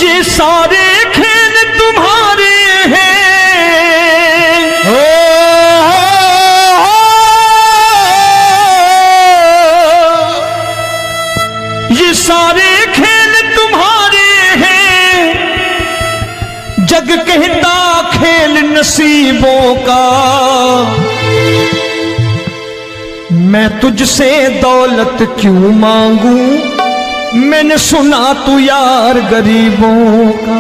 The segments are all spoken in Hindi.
ये सारे खेल तुम्हारे हैं, ये सारे खेल तुम्हारे हैं, जग कहता खेल नसीबों का। मैं तुझसे दौलत क्यों मांगू, मैंने सुना तू यार गरीबों का।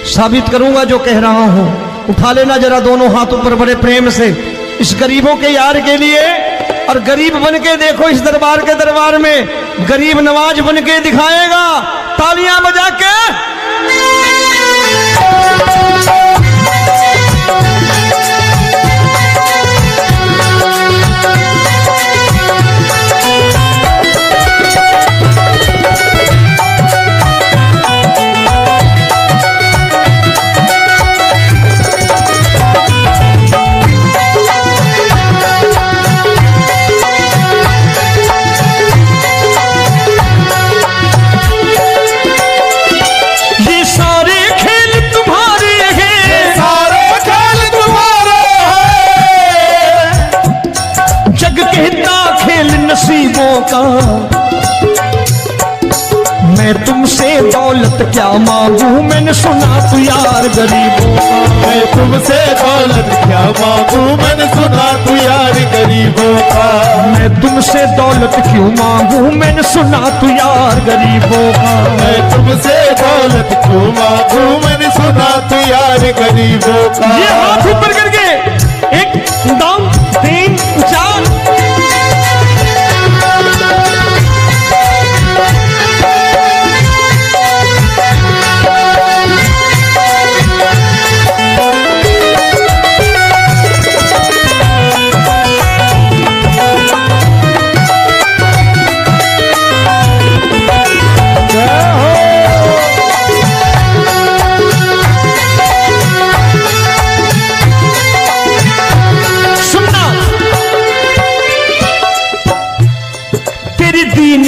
साबित करूंगा जो कह रहा हूं। उठा लेना जरा दोनों हाथों पर बड़े प्रेम से इस गरीबों के यार के लिए। और गरीब बन के देखो इस दरबार के दरबार में, गरीब नवाज बन के दिखाएगा, तालियां बजा के। नसीबों का मैं तुमसे दौलत क्या मांगू, मैंने सुना तू यार गरीबों का। मैं तुमसे दौलत क्या मांगू, मैंने सुना तू यार गरीबों का। मैं तुमसे दौलत क्यों मांगू, मैंने सुना तू यार गरीबों का। मैं तुमसे दौलत क्यों मांगू, मैंने सुना तू यार गरीबों का। ये हाथ ऊपर करके एक दम तीन चार।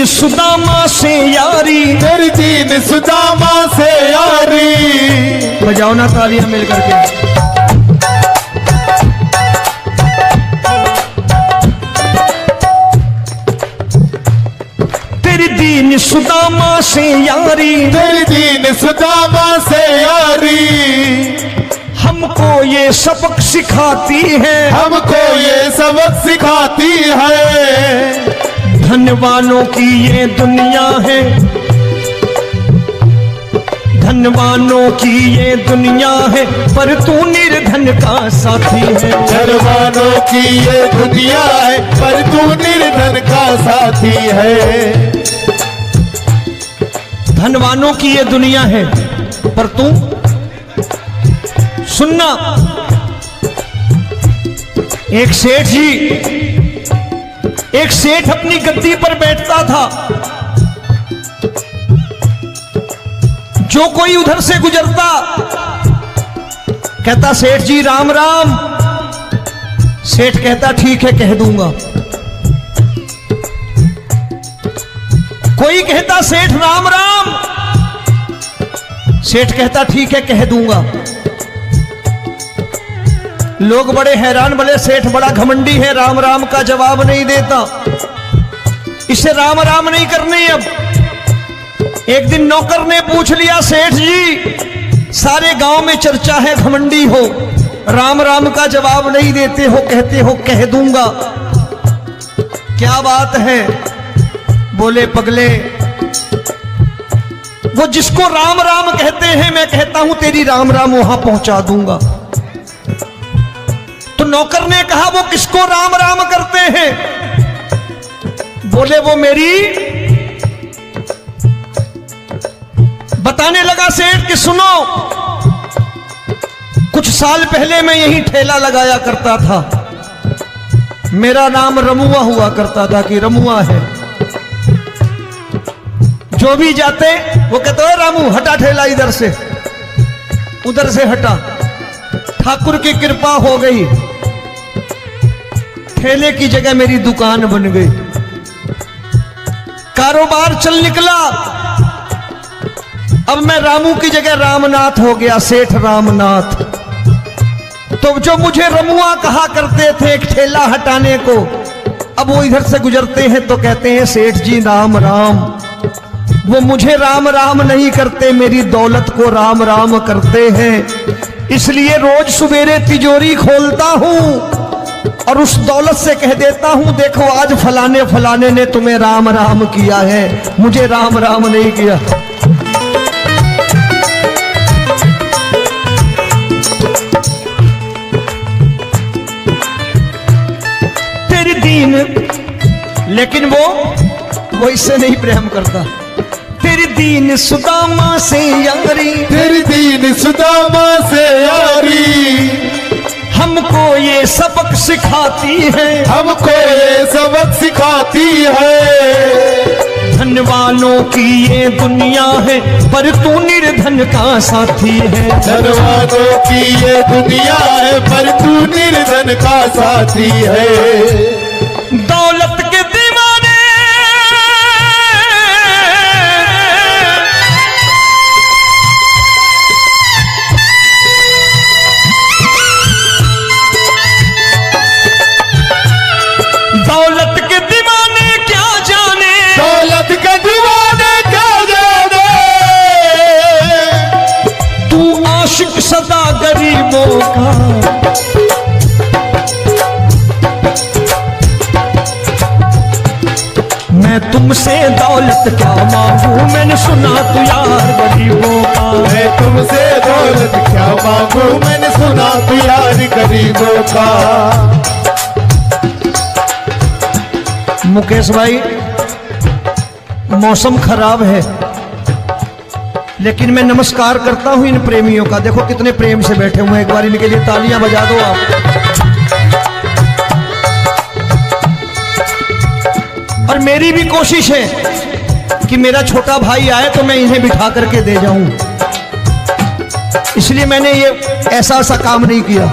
सुदामा से यारी, तेरी दीन सुदामा से यारी। बजाओ ना तालियां मिल करके। तेरी दीन सुदामा से यारी, तेरी दीन सुदामा से यारी। हमको ये सबक सिखाती है, हमको ये सबक सिखाती है। धनवानों की ये दुनिया है, धनवानों की ये दुनिया है, पर तू निर्धन का साथी है। धनवानों की ये दुनिया है, पर तू निर्धन का साथी है। धनवानों की ये दुनिया है, पर तू सुनना। एक सेठ जी, एक सेठ अपनी गद्दी पर बैठता था। जो कोई उधर से गुजरता कहता सेठ जी राम राम। सेठ कहता ठीक है कह दूंगा। कोई कहता सेठ राम राम। सेठ कहता ठीक है कह दूंगा। लोग बड़े हैरान, बोले सेठ बड़ा घमंडी है, राम राम का जवाब नहीं देता, इसे राम राम नहीं करनी। अब एक दिन नौकर ने पूछ लिया सेठ जी सारे गांव में चर्चा है घमंडी हो, राम राम का जवाब नहीं देते हो, कहते हो कह दूंगा, क्या बात है? बोले पगले वो जिसको राम राम कहते हैं मैं कहता हूं तेरी राम राम वहां पहुंचा दूंगा। तो नौकर ने कहा वो किसको राम राम करते हैं? बोले वो मेरी। बताने लगा सेठ कि सुनो, कुछ साल पहले मैं यही ठेला लगाया करता था, मेरा नाम रमुआ हुआ करता था कि रमुआ है। जो भी जाते वो कहते हो रामू हटा ठेला इधर से, उधर से हटा। ठाकुर की कृपा हो गई, ठेले की जगह मेरी दुकान बन गई, कारोबार चल निकला। अब मैं रामू की जगह रामनाथ हो गया, सेठ रामनाथ। तो जो मुझे रमुआ कहा करते थे एक ठेला हटाने को, अब वो इधर से गुजरते हैं तो कहते हैं सेठ जी राम राम। वो मुझे राम राम नहीं करते, मेरी दौलत को राम राम करते हैं। इसलिए रोज सवेरे तिजोरी खोलता हूं और उस दौलत से कह देता हूं देखो आज फलाने फलाने ने तुम्हें राम राम किया है, मुझे राम राम नहीं किया। तेरी दीन, लेकिन वो इससे नहीं प्रेम करता। तेरी दीन सुदामा से यारी, तेरी दीन सुदामा से यारी, हमको ये सबक सिखाती है, हमको ये सबक सिखाती है। धन वालों की ये दुनिया है पर तू निर्धन का साथी है। धन वालों की ये दुनिया है पर तू निर्धन का साथी है। दौलत के दीवाने दौलत के दीवाने क्या जाने, दौलत के दीवाने क्या जाने, तू आशिक सदा गरीबों का। मैं तुमसे दौलत क्या मांगू, मैंने सुना तू यार गरीबों का। मैं तुमसे दौलत क्या मांगू, मैंने सुना तू यार गरीबों का। मुकेश भाई, मौसम खराब है लेकिन मैं नमस्कार करता हूं इन प्रेमियों का। देखो कितने प्रेम से बैठे हुए हैं, एक बार इनके लिए तालियां बजा दो आप। और मेरी भी कोशिश है कि मेरा छोटा भाई आए तो मैं इन्हें बिठा करके दे जाऊं, इसलिए मैंने ये ऐसा काम नहीं किया।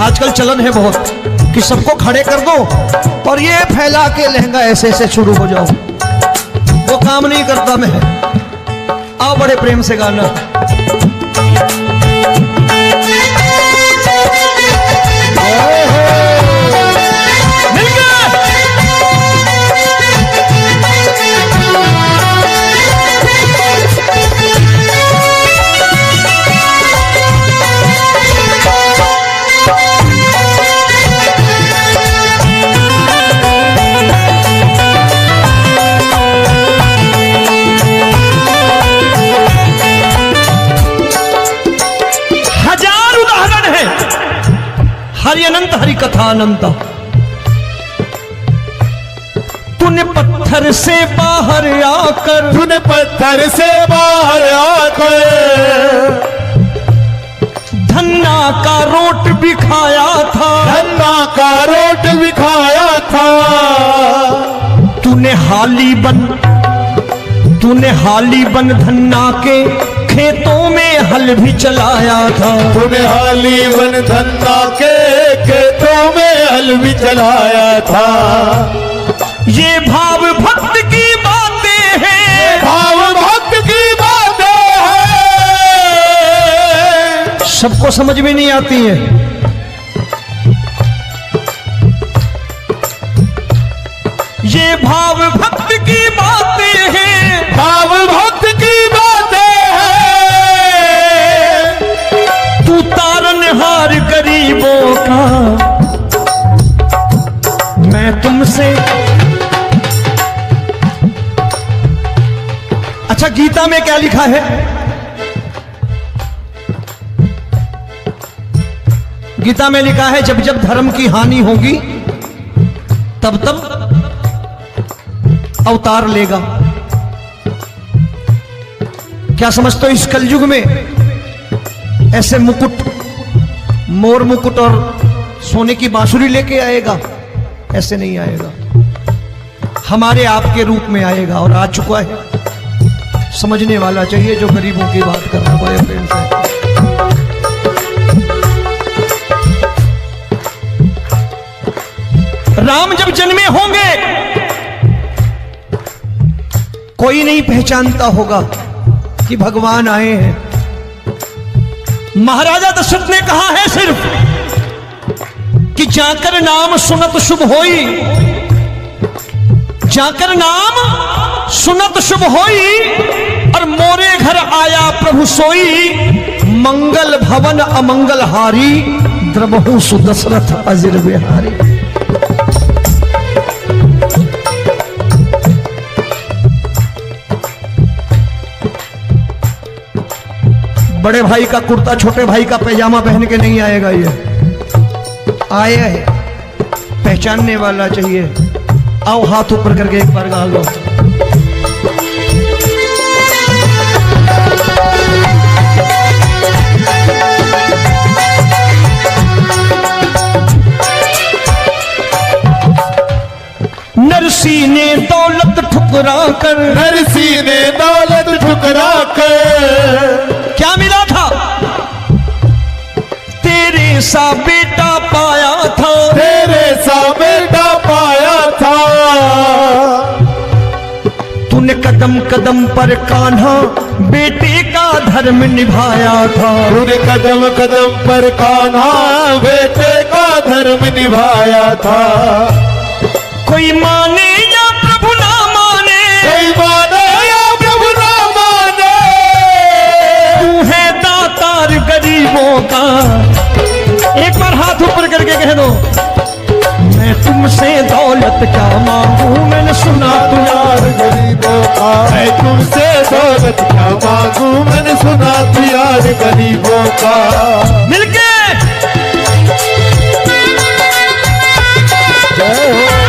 आजकल चलन है बहुत कि सबको खड़े कर दो और ये फैला के लहंगा ऐसे ऐसे शुरू हो जाओ, वो काम नहीं करता मैं। आओ बड़े प्रेम से गाना। मिल गया। हरि अनंत हरि कथा अनंत। तूने पत्थर से बाहर आकर, तूने पत्थर से बाहर आकर धन्ना का रोट भी खाया था, धन्ना का रोट भी खाया था। तूने हाली बन धन्ना के खेतों में हल भी चलाया था। तूने हाली बन धन्ना के खेतों में हल भी चलाया था। ये भाव भक्त की बातें हैं, भाव भक्त की बातें हैं, सबको समझ में नहीं आती है। ये भाव भक्त की बातें हैं, भाव भक्त की बातें हैं। तू तारनहार गरीबों का, मैं तुमसे। अच्छा, गीता में क्या लिखा है? गीता में लिखा है जब जब धर्म की हानि होगी तब तब अवतार लेगा। क्या समझते हो इस कलयुग में ऐसे मुकुट, मोर मुकुट और सोने की बांसुरी लेके आएगा? ऐसे नहीं आएगा, हमारे आपके रूप में आएगा और आ चुका है। समझने वाला चाहिए जो गरीबों की बात कर रहा है बड़े प्रेम से। राम जब जन्मे होंगे, कोई नहीं पहचानता होगा कि भगवान आए हैं। महाराजा दशरथ ने कहा है सिर्फ कि जाकर नाम सुनत शुभ होई, जाकर नाम सुनत शुभ होई, और मोरे घर आया प्रभु सोई, मंगल भवन अमंगल हारी, द्रबहु सुदशरथ अजिर बिहारी। बड़े भाई का कुर्ता छोटे भाई का पैजामा पहन के नहीं आएगा, ये आया है पहचानने वाला चाहिए। आओ हाथ ऊपर करके एक बार गा लो। नरसी ने दौलत ठुकरा कर, नरसी ने दौलत ठुकरा कर, क्या मिला था? तेरे सा बेटा पाया था, तेरे सा बेटा पाया था। तूने कदम कदम पर कान्हा बेटे का धर्म निभाया था, तूने कदम कदम पर कान्हा बेटे का धर्म निभाया था। कोई माने या प्रभु ना माने, कोई माने या प्रभु ना माने, तू है दातार गरीबों का। एक बार हाथ ऊपर करके कह दो, मैं तुमसे दौलत क्या मांगू, मैंने सुना तू यार गरीबों का। मैं तुमसे दौलत क्या मांगू, मैंने सुना तू यार गरीबों का। मिलके जय हो।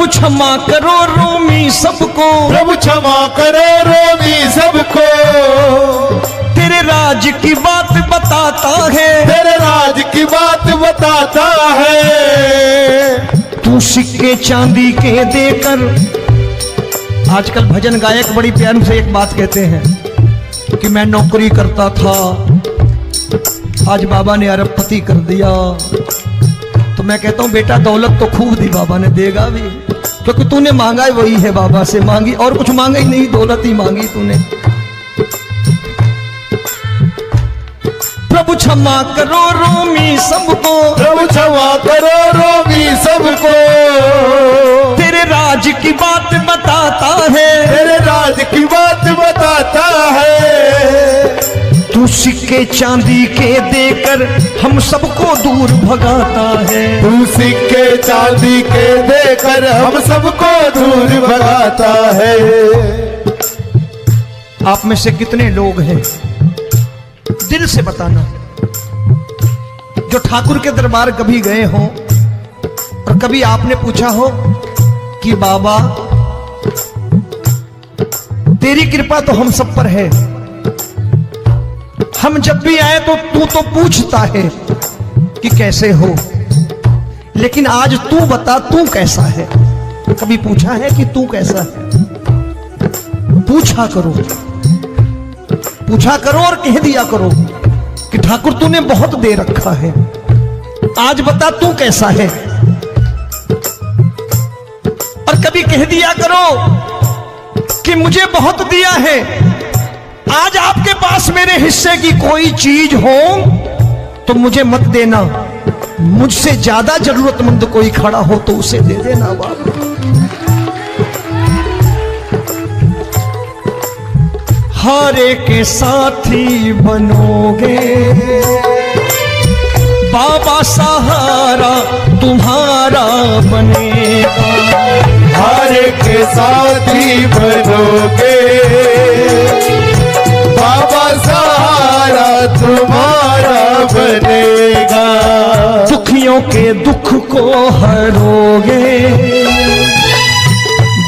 क्षमा करो रोमी सबको, प्रभु क्षमा करो रोमी सबको। तेरे राज की बात बताता है, तेरे राज की बात बताता है। तू सिक्के चांदी के देकर, आजकल भजन गायक बड़ी प्यार से एक बात कहते हैं कि मैं नौकरी करता था, आज बाबा ने अरबपति कर दिया। तो मैं कहता हूं बेटा दौलत तो खूब दी बाबा ने, देगा भी, क्योंकि तूने मांगा है वही है बाबा से मांगी, और कुछ मांगा ही नहीं, दौलत ही मांगी तूने। प्रभु क्षमा करो रोमी सबको, प्रभु क्षमा करो रोमी सबको। तेरे राज की बात बताता है, तेरे राज की बात बताता है। तू सिक्के चांदी के देकर हम सबको दूर भगाता है, तू सिक्के चांदी के देकर हम सबको दूर भगाता है। आप में से कितने लोग हैं, दिल से बताना, जो ठाकुर के दरबार कभी गए हो और कभी आपने पूछा हो कि बाबा तेरी कृपा तो हम सब पर है, हम जब भी आए तो तू तो पूछता है कि कैसे हो, लेकिन आज तू बता तू कैसा है। कभी पूछा है कि तू कैसा है? पूछा करो, पूछा करो और कह दिया करो कि ठाकुर तूने बहुत दे रखा है, आज बता तू कैसा है। और कभी कह दिया करो कि मुझे बहुत दिया है, आज आपके पास मेरे हिस्से की कोई चीज हो तो मुझे मत देना, मुझसे ज्यादा जरूरतमंद कोई खड़ा हो तो उसे दे देना बाबा। हारे के साथी बनोगे बाबा, सहारा तुम्हारा बनेगा। हारे के साथी बनोगे बाबा, सहारा तुम्हारा बनेगा। दुखियों के दुख को हरोगे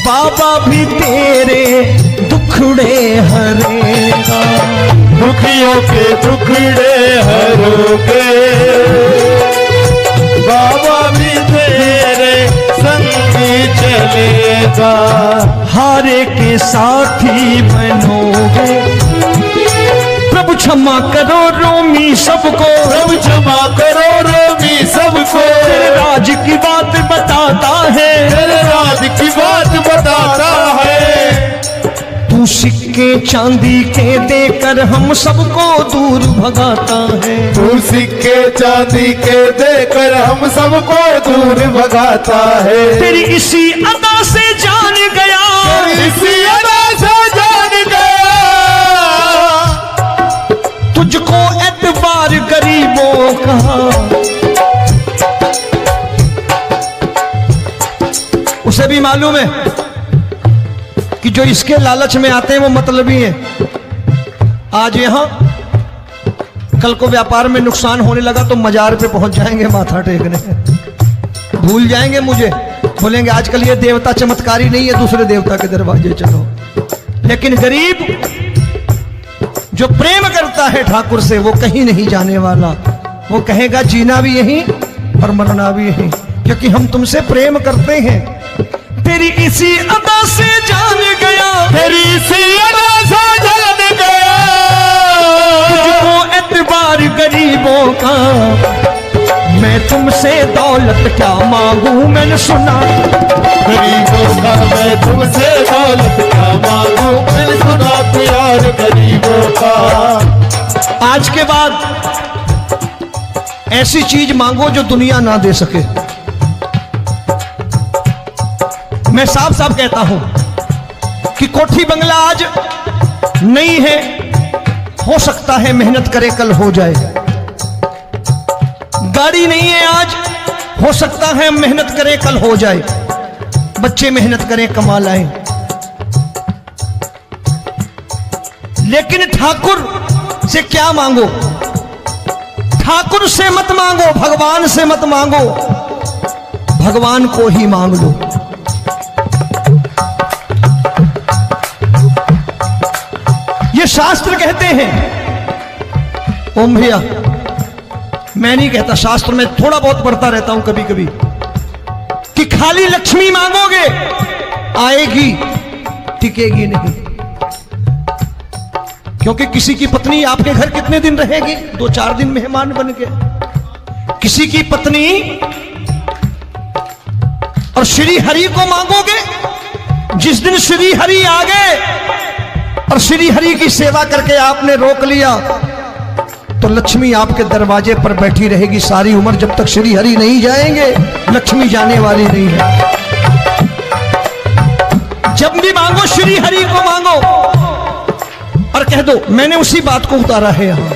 बाबा, भी तेरे दुख टुकड़े हरेगा। दुखियों के टुकड़े हरोगे, बाबा भी तेरे संगी चलेगा। हारे के साथी बनोगे, प्रभु क्षमा करो रोमी सबको, प्रभु क्षमा करो रोमी सबको। तेरे राज की बात बताता है, तेरे राज की बात बताता है। तू सिक्के चांदी के देकर हम सबको दूर भगाता है। तू सिक्के चांदी के देकर हम सबको दूर भगाता है। तेरी इसी अदा से जान गया, तेरी इसी अदा से जान गया, तुझको एतबार गरीबों का। उसे भी मालूम है कि जो इसके लालच में आते हैं वो मतलबी हैं। आज यहां कल को व्यापार में नुकसान होने लगा तो मजार पे पहुंच जाएंगे माथा टेकने, भूल जाएंगे मुझे, बोलेंगे आजकल ये देवता चमत्कारी नहीं है, दूसरे देवता के दरवाजे चलो। लेकिन गरीब जो प्रेम करता है ठाकुर से वो कहीं नहीं जाने वाला। वो कहेगा जीना भी यहीं और मरना भी यहीं, क्योंकि हम तुमसे प्रेम करते हैं। तेरी इसी अदा से जान गया, तेरी इसी अदा से जान गया, तुझको एतबार गरीबों का। मैं तुमसे दौलत क्या मांगू, मैंने सुना गरीबों का। मैं तुमसे दौलत क्या मांगू, मैंने सुना प्यार गरीबों का। आज के बाद ऐसी चीज मांगो जो दुनिया ना दे सके। मैं साफ साफ कहता हूं कि कोठी बंगला आज नहीं है, हो सकता है मेहनत करे कल हो जाए। गाड़ी नहीं है आज, हो सकता है मेहनत करे कल हो जाए। बच्चे मेहनत करें कमा लाएं, लेकिन ठाकुर से क्या मांगो? ठाकुर से मत मांगो, भगवान से मत मांगो, भगवान को ही मांग लो। ये शास्त्र कहते हैं, ओम भैया मैं नहीं कहता, शास्त्र में थोड़ा बहुत पढ़ता रहता हूं कभी कभी, कि खाली लक्ष्मी मांगोगे आएगी, टिकेगी नहीं। क्योंकि किसी की पत्नी आपके घर कितने दिन रहेगी? 2-4 दिन मेहमान बन के। किसी की पत्नी और श्री हरि को मांगोगे, जिस दिन श्री हरि आ गए और श्री हरि की सेवा करके आपने रोक लिया तो लक्ष्मी आपके दरवाजे पर बैठी रहेगी सारी उम्र। जब तक श्री हरि नहीं जाएंगे लक्ष्मी जाने वाली नहीं है। जब भी मांगो श्री हरि को मांगो और कह दो मैंने उसी बात को उतारा है यहां,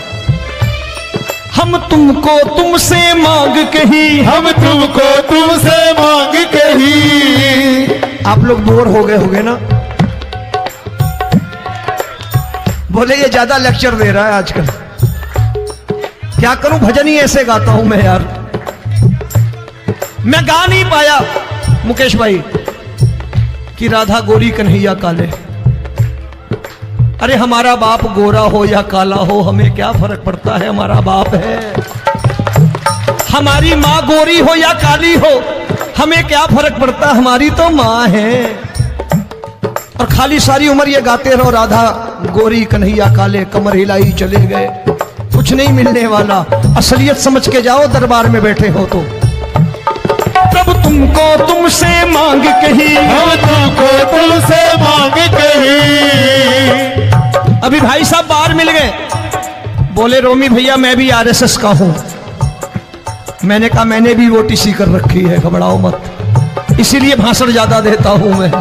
हम तुमको तुमसे मांग कही, हम तुमको तुमसे मांग कही। आप लोग बोर हो गए होंगे ना, बोले ये ज्यादा लेक्चर दे रहा है आजकल। क्या करूं, भजन ही ऐसे गाता हूं मैं यार। मैं गा नहीं पाया मुकेश भाई कि राधा गोरी कन्हैया काले। अरे हमारा बाप गोरा हो या काला हो हमें क्या फर्क पड़ता है, हमारा बाप है। हमारी माँ गोरी हो या काली हो हमें क्या फर्क पड़ता, हमारी तो माँ है। और खाली सारी उम्र ये गाते रहो राधा गोरी कन्हैया काले, कमर हिलाई चले गए, कुछ नहीं मिलने वाला। असलियत समझ के जाओ दरबार में बैठे हो तो। प्रभु तुमको तुमसे मांग कही, हम तुमको तुमसे मांग कही। अभी भाई साहब बाहर मिल गए, बोले रोमी भैया मैं भी आरएसएस का हूं। मैंने कहा मैंने भी ओटीसी कर रखी है, घबराओ मत, इसीलिए भाषण ज्यादा देता हूं मैं।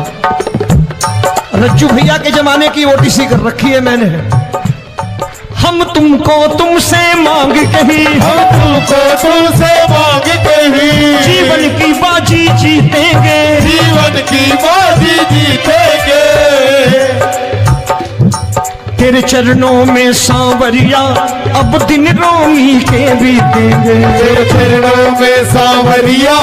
रज्जू भैया के जमाने की ओटीसी कर रखी है मैंने। हम तुमको तुमसे मांग कही, हम तुमको तुमसे मांग कही। जीवन की बाजी जीतेंगे, जीवन की बाजी जीतेंगे। तेरे चरणों में सांवरिया अब दिन रोमी के बीतेंगे। तेरे चरणों में सांवरिया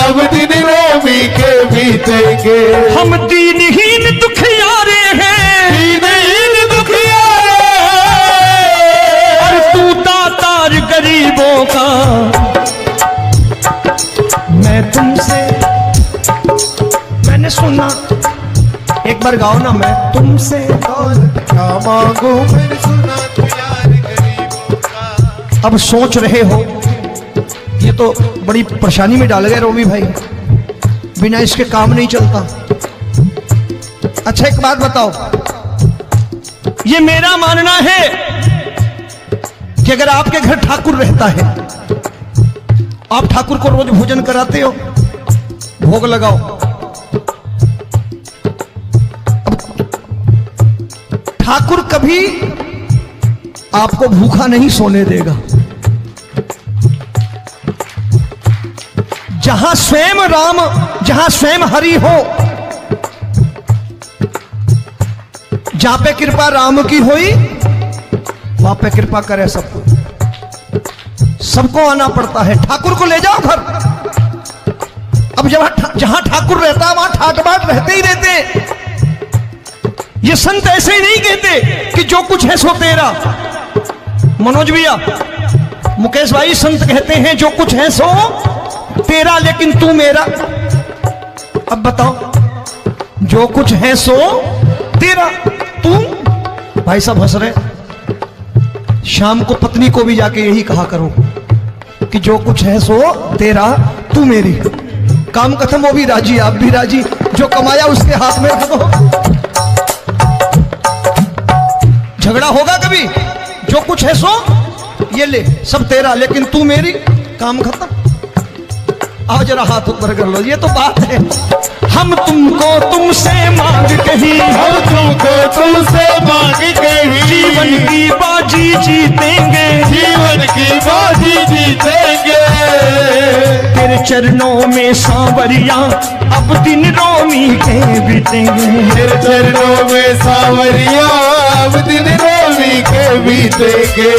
अब दिन रोमी के बीतेंगे। हम दीनहीन दुखियारे हैं, दीनहीन बार गाओ ना, मैं तुमसे दौलत क्या मांगू, मैंने सुना तू यार गरीबों का। अब सोच रहे हो, ये तो बड़ी परेशानी में डाल गए रोमी भाई, बिना इसके काम नहीं चलता। अच्छा एक बात बताओ, ये मेरा मानना है कि अगर आपके घर ठाकुर रहता है, आप ठाकुर को रोज भोजन कराते हो, भोग लगाओ, ठाकुर कभी आपको भूखा नहीं सोने देगा। जहां स्वयं राम, जहां स्वयं हरि हो, जहां पे कृपा राम की होई, वहां पे कृपा करे सबको। सबको आना पड़ता है, ठाकुर को ले जाओ घर। अब जहां ठाकुर रहता है वहां ठाट बाट रहते ही रहते। ये संत ऐसे ही नहीं कहते कि जो कुछ है सो तेरा। मनोज भैया, मुकेश भाई, संत कहते हैं जो कुछ है सो तेरा, लेकिन तू मेरा। अब बताओ, जो कुछ है सो तेरा, तू। भाई साहब हंस रहे। शाम को पत्नी को भी जाके यही कहा करो कि जो कुछ है सो तेरा, तू मेरी। काम खत्म, वो भी राजी, आप भी राजी, जो कमाया उसके हाथ में रख दो। झगड़ा होगा कभी? जो कुछ है सो ये ले, सब तेरा, लेकिन तू मेरी। काम खत्म। आओ जरा हाथ ऊपर कर लो, ये तो बात है। हम तुमको तुमसे मांग कहीं, हम तुमको तुमसे मांग कहीं, जीवन की बाजी जीतेंगे, जीवन की बाजी जीतेंगे। तेरे चरणों में सांवरिया अब दिन रोमी के बीतेंगे। तेरे चरणों में सांवरिया अब दिन रोमी के बीतेंगे।